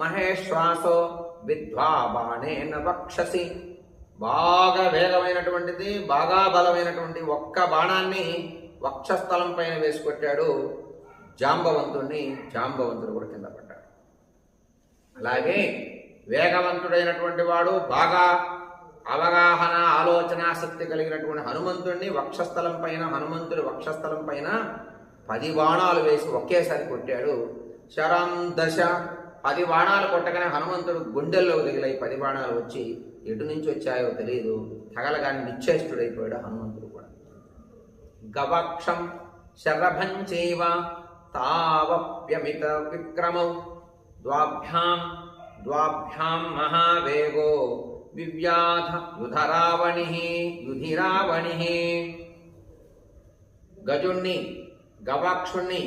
మహేశ్వాసో విద్వా బాణేన వక్షసి. బాగా వేగమైనటువంటిది, బాగా బలమైనటువంటి ఒక్క బాణాన్ని వక్షస్థలం పైన వేసి కొట్టాడు జాంబవంతుడిని. జాంబవంతుడు కూడా కింద పడ్డాడు. అలాగే వేగవంతుడైనటువంటి వాడు, బాగా అవగాహన ఆలోచన శక్తి కలిగినటువంటి హనుమంతుడిని హనుమంతుడి వక్షస్థలం పైన 10 బాణాలు వేసి ఒకేసారి కొట్టాడు. శరం దశ. 10 బాణాలు కొట్టగానే హనుమంతుడు గుండెల్లో దిగిలై 10 బాణాలు వచ్చి ఎటు నుంచి వచ్చాయో తెలియదు, తగలగాని నిశ్చేష్టుడైపోయాడు హనుమంతుడు కూడా. గవక్షం శరభం చైవ తావప్యమిత విక్రమౌ ద్వాభ్యాం మహావేగో వివ్యాధ యుధిరావణి. గజుణ్ణి, గవాక్షుణ్ణి,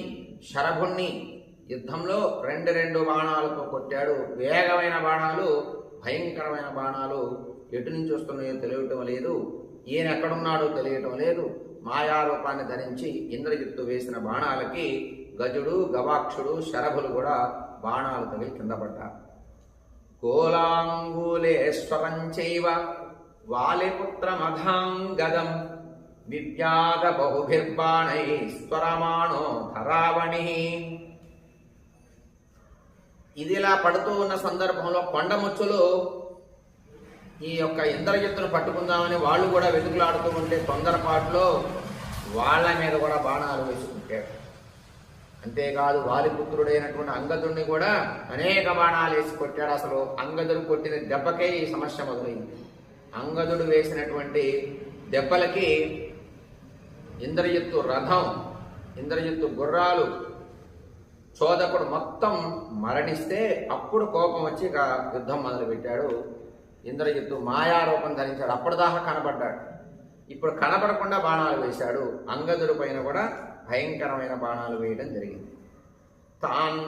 శరభుణ్ణి యుద్ధంలో 2 బాణాలతో కొట్టాడు. వేగమైన బాణాలు, భయంకరమైన బాణాలు. ఎటు నుంచి వస్తున్నాయో తెలియటం లేదు, ఈయన ఎక్కడున్నాడో తెలియటం లేదు. మాయారూపాన్ని ధరించి ఇంద్రజిత్తు వేసిన బాణాలకి గజుడు, గవాక్షుడు, శరభులు కూడా బాణాలు తగిలి కింద పడ్డారు. కోలాంగూలేశ్వరం చైవ వాలిపుత్రమధాంగదం వివ్యాధ బహుభిర్బాణై స్వరమాణో ధరావణి. ఇదిలా పడుతూ ఉన్న సందర్భంలో కొండముచ్చులు ఈ యొక్క ఇంద్రజిత్తును పట్టుకుందామని వాళ్ళు కూడా వెతుకులాడుతూ ఉంటే తొందరపాటులో వాళ్ళ మీద కూడా బాణాలు వేసుకుంటాడు. అంతేకాదు వాలిపుత్రుడైనటువంటి అంగదుడిని కూడా అనేక బాణాలు వేసి కొట్టాడు. అసలు అంగదుడు కొట్టిన దెబ్బకే ఈ సమస్య మొదలైంది. అంగదుడు వేసినటువంటి దెబ్బలకి ఇంద్రజిత్తు రథం, ఇంద్రజిత్తు గుర్రాలు, చోదకుడు మొత్తం మరణిస్తే అప్పుడు కోపం వచ్చి ఇక యుద్ధం మొదలుపెట్టాడు. ఇంద్రజిత్తు మాయారూపం ధరించాడు. అప్పటిదాకా కనబడ్డాడు, ఇప్పుడు కనబడకుండా బాణాలు వేశాడు. అంగదుడి పైన కూడా భయంకరమైన బాణాలు వేయడం జరిగింది. తాన్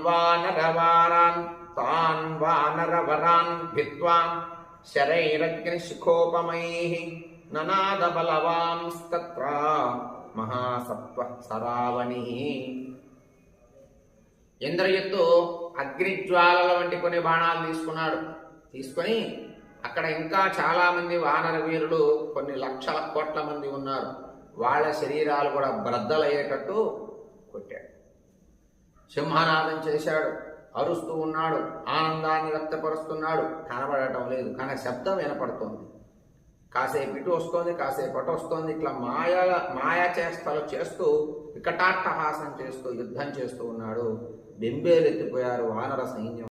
వానరవరాన్ భిత్వా శరైరగ్ని శిఖోపమై ననాద బలవాంస్తత్ర మహాసత్వ సరావణి. ఇంద్రజిత్తు అగ్నిజ్వాలల వంటి కొన్ని బాణాలు తీసుకొని అక్కడ ఇంకా చాలా మంది వానర వీరులు, కొన్ని లక్షల కోట్ల మంది ఉన్నారు. వాళ్ళ శరీరాలు కూడా బ్రద్దలయ్యేటట్టు కొట్టాడు. సింహనాదం చేశాడు, అరుస్తూ ఉన్నాడు, ఆనందాన్ని వ్యక్తపరుస్తున్నాడు. కనబడటం లేదు, కానీ శబ్దం వినపడుతోంది. కాసేపు ఇటు వస్తోంది, కాసేపు అటు వస్తోంది. ఇట్లా మాయా చేష్టలు చేస్తూ, వికటాట్టహాసం చేస్తూ యుద్ధం చేస్తూ ఉన్నాడు. బెంబేలెత్తిపోయారు వానర సైన్యం.